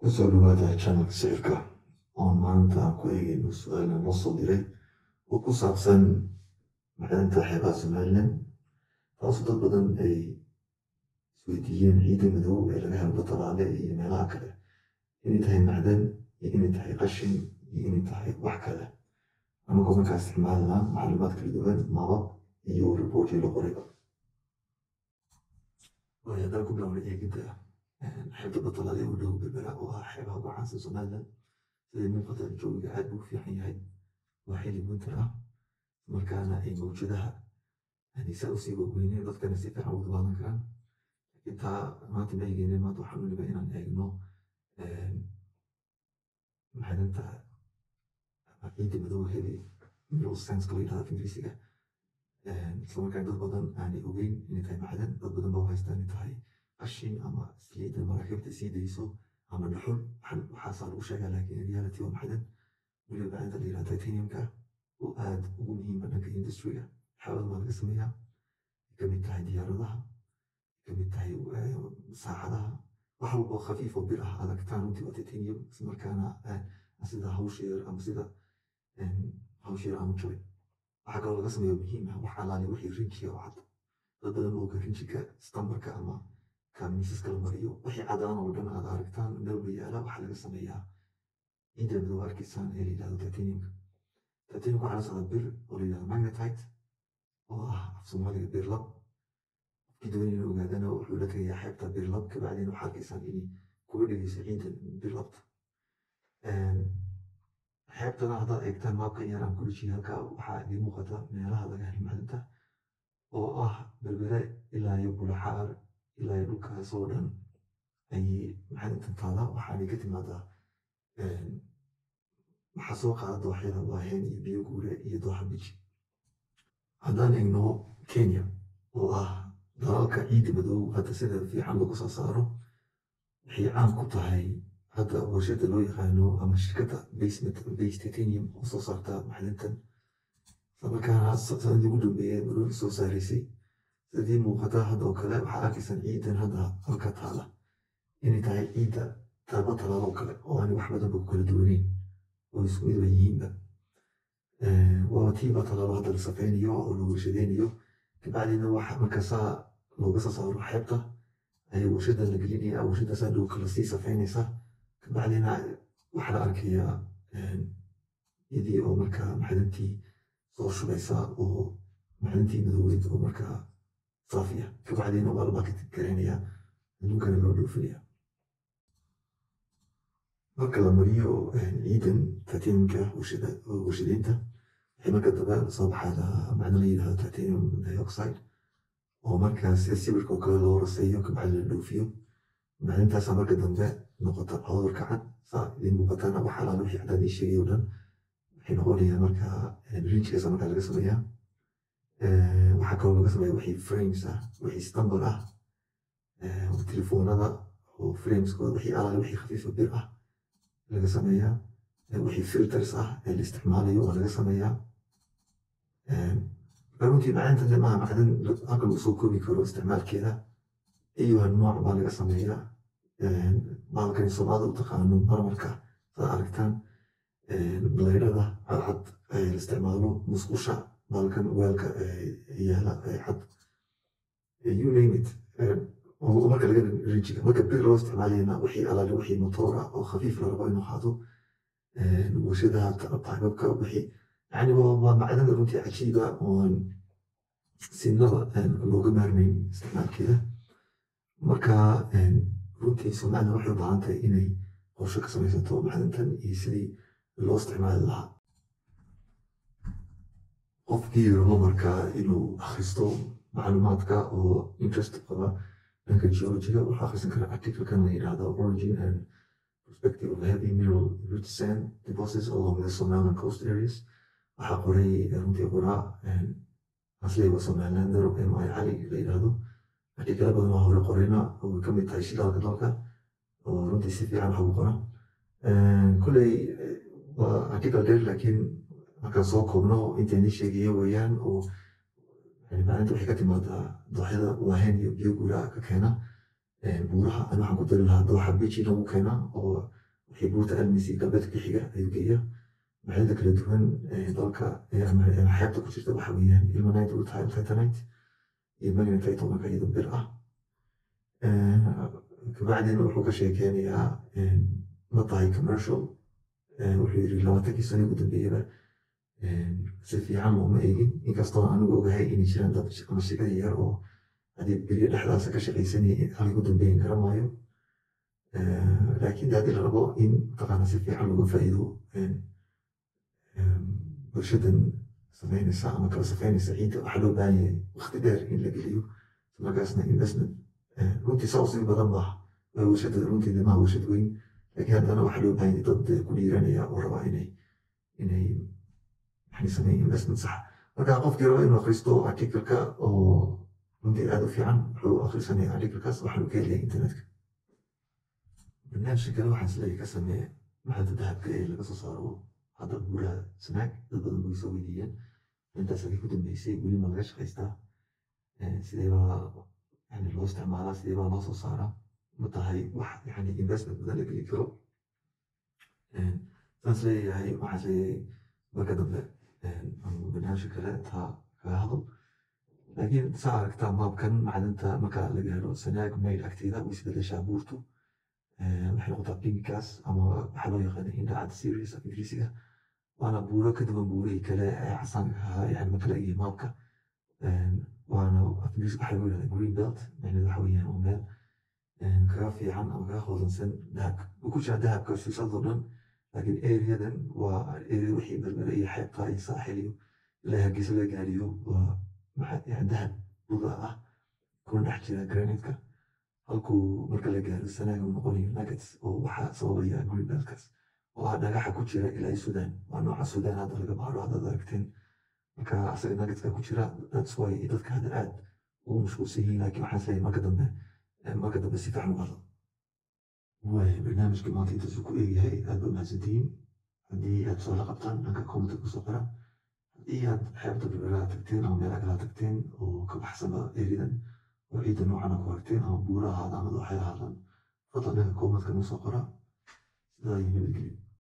Kusoo dhawaada channelka sawirka oo maanta aan ku eegayno su'aal noo soo diray oo ku saabsan macdanta xeebaha Somaliland, taasoo dad badan ay isweydiiyeen ciidda madow ee laga helo Batalaale iyo meelaha kale inay tahay macdan iyo inay tahay qashin iyo inay tahay wax kale. Anagoo markaa isticmaalnaa macluumaad kala duwan, maabab iyo riboortyo la qorayba. Waayo haddaan ku bilaabno eegidda xeebta Batalaale u dhow Berbera oo ah xeebaha ugu caansan Somaliland. Sida muuqata jawiga aad buu u fiican yahay, waa xilli winter ah markaana ay mawjadaha saa usii waaweyneen dadkana si fiican ugu dabaalan karaan. Intaa maanta ma eegaynin, maanta waxaan u nimay inaan eegno macdanta ama ciidda madow heavy mineral sands-ka la yidhahdo af Ingiriisiga. Isla markaan dad badan aanay ogeyn inay tahay macdan, dad badan baa u haystaan inay tahay qashin ama saliidda maraakiibta sii dayso ama dhuxul. Waxaasaa lagu sheegaa, laakiin reality waa macdan. weliba macdanta la yidhahdo titaniumka oo aad ugu muhiima dhanka industriga. Waxyaabada baa laga sameeyaa, ka mid tahay diyaaradaha, ka mid tahay saacadaha, wax walba oo khafiif oo bir ah adagtaan runtii waa titanium. isla markaana sida hawsha yar ama sida hawsha yar aan u jabay. waxaa kaloo laga sameeya muhiim ah wax alaali wixii rinjiga oo cad. dad badan mooga rinjiga stambarka ama miisaska la mariyo wixii cadaan oo dhan aad aragtaan meel ba yaala, waxaa laga sameeyaa ciidda madow arkiisaan ee la yidhahdo titaniumka. titaniumka waxaa la socda bir oo la yidhahdo magnetite oo ah af Soomaaliga bir lab. qofkii doonaya inuu ogaadana wuxuu la tagayaa xeebta bir lab, kabacdina waxaa arkaysaan inay kuga dhigayso ciidda bir labta. xeebtana haddaad eegtaan maabka yar aan ku dhejiyay halkaa, waxaa idin muuqata meelaha laga helo macdanta oo ah Berbere ilaa iyo Bulaxaar ilaa iyo dhulkaas oo dhan ayay macdantan taala. waxaanay ka timaadaa waxaa soo qaada dooxyada Waaheen iyo Biyo Guure iyo Dooxa Beach. haddaan eegno Kenya oo ah dalalka ciidda madow hadda sida fiican lagu soo saaro, waxay caan ku tahay hadda warshada loo yaqaano ama shirkadda base titanium oo soo saarta macdantan. isla markaana sanadii ugu dambeeyay maroodi soo saaraysay. sidii muuqata hadda oo kale waxaa arkaysaan ciidan hadda halka taala inay tahay ciidda taaba talaalo oo kale oo aan wax badanba ku kala duwaneyn oo isku mid ba yihiinba. waa tiiba talaalo hadda la safeynayo oo la warshadeynayo, kabacdina waxa markaasaa looga soo saaro xeebta ayaa warshadan la gelinaya. warshadaasaa dhulka lasii safeynaysa, kabacdina waxaa la arkayaa iyadii oo markaa macdantii soo shubaysa oo macdantii madooweyd oo markaa saafiya, kabacdina waa la market gareynayaa, adduunkana loo dhoofinaya. marka la mariyo ciidan titaniumka warshadeynta, waxay marka dambe soo baxaa macdan la yidhahdo titanium dioxide oo markaas sida sawirka oo kale loo raseeyo, kabacdi la dhoofiyo. macdantaasaa marka dambe noqota cawdarka cad. saa idin muuqatana wax alaala wixii cadaan ii sheegay oo dhan waxay noqonayaan markaa rinjigaasa markaa laga sameeyaa. waxaa kaloo laga sameeya wixii frames ah, wixii stambar ah, telefoonada oo frameskooda wixii alaala wixii khafiifa bir ah laga sameeyaa. wixii filters ah ee la isticmaalayo waa laga sameeyaa. runtii macdanta maaha macdan halka lagu soo koobi karo isticmaalkeeda, iyo nooc baa laga sameeyaa. baalkan Soomaalida u taqaano marmarka saad aragtaan, baleyrada cadcad la isticmaalo, musqusha baalkan weelka yaala cad, you name it. marka laga rinjiga marka bir loo isticmaalayna wixii alaali wixii motoor ah oo khafiif la rabo inuu qaado, warshadaha taybabka wixii yani waa macdan runtii cajiiba oon sinaba looga maarmayn isticmaalkeeda. marka runtii Somaliland waxay u baahan tahay inay qorshe ka samaysato macdantan iyo sidii loo isticmaali lahaa. qofkii rabo markaa inuu akhristo macluumaadka oo interest qaba dhanka geologiga wuxuu akhrisan karaa articlekan la yidhahdo Origin and Perspective of Heavy Mineral Rich Sand Deposits Along the Somaliland Coast Areas. waxaa qoray runtii qoraa asliga Somalilander MI Cali la yidhahdo. artikala badan waa hore qorayna oo ka mid tahay shidaalka dalka oo runtii si fiican wax ugu qora. kolley waa article dheer, laakiin markaan soo koobno intayni sheegaya weeyaan oo macdanta waxay ka timaadaa dooxyada Waaheen iyo Biyo Guure ka keena. buuraha ana waxaan ku dari lahaa dooxa beach lagu keenaa oo wixii buurta almisi galbeedka xiga ayuu geeyaa maxayada kala duwan dalka ama xeebta ku jirta waxa weeyaan ilmanite rutile titanite iyo magnetite oo marka iyada bir ah kabacdina wuxuu ka sheekeynayaa ma tahay commercial wuxuu yiri 20 sano ugu dambeeyaba si fiican looma eegin inkastoo anigu ogahay inay jiraan dad ama shirkada yar oo haddii beriyo dhexdaasa ka shaqaysanayay halka ugu dambeeyin garamaayo laakiin haddii la rabo in mataqaana si fiican looga faa'iido bulshadan samaynaysa ama kala safeynaysa ciidda waxaa loo baahan yahay waqti dheer in la geliyo markaasna investment runtii saa usii badan maaha warshada runteeda maaha warshad weyn laakiin haddana waxaa loo baahan yahay dad ku dhiiranaya oo rabaa inay يعني سميه investment صح marka qofkii raba inuu akhristo article-ka oo runtii aad u fiican wuxuu akhrisanaya article-kaas waxaanu ka helaya internetka barnaamijka kale waxaan isleeyahay ka sameeye maxadda dahabka ee laga soo saaro hadda buuraha sanaag dad badan way soo weydiiyeen intaas agay ku dambeysay weli ma laga shaqaystaa sidee baa yani loo isticmaalaa sidee baa loo soo saaraa ma tahay wax yani investment badan la geli karo saas leeyahay waxaan isleeyahay marka dambe barnaamijka kale taa kaga hadal laakiin saa aragtaa maabkan macdanta marka la gaaro sanaag mayl agteeda way isbedeshaa buurtu waxay noqotaa pinkaas ama waxaa loo yaqaana indhacad series af ingiriisiga waana buuro ka duwan buurihii kale ee casaanka ahaa yani markala iyo maabka waana af ingiriisiga waxaa lagu yidhahdaa green belt macnaheedu waxa weeyaan oo meel kaga fiican ama kaga hodansan dahabka wuu ku jiraa dahabka suusadoo dhan laakiin areadan waa area wixii berbere iyo xeebta iyo saaxil iyo ilaa hargeysa laga gaariyo waa dahab buda ah kuna dhex jira granitka halkuu marka la gaaro sanaaga uu noqonayo nuggets oo waxaa sababaya green beltkaas oo ah dhagaxa ku jira ilaa sudan waa nooca sudan hadda laga baaro haddaad aragteen marka asaga nuggetska ku jira that's why dadka hadda aad ugu mashquulsan yihiin laakiin waxaan isleeyahay marka dambe si fiican u qado barnaamijka maanta intaasuu ku eegyahay aad ba mahadsantihiin haddii aad soo la qabtaan dhanka commenta kusoo qora haddii aad xeebta berberaha tagteen ama meelaha kala tagteen oo ka baxsaba eridan oo ciidda noocana ku aragteen ama buura ahaada ama dooxay ahaadaan fadlan dhanka commentka noo soo qora sidaa iyo nabadgelyo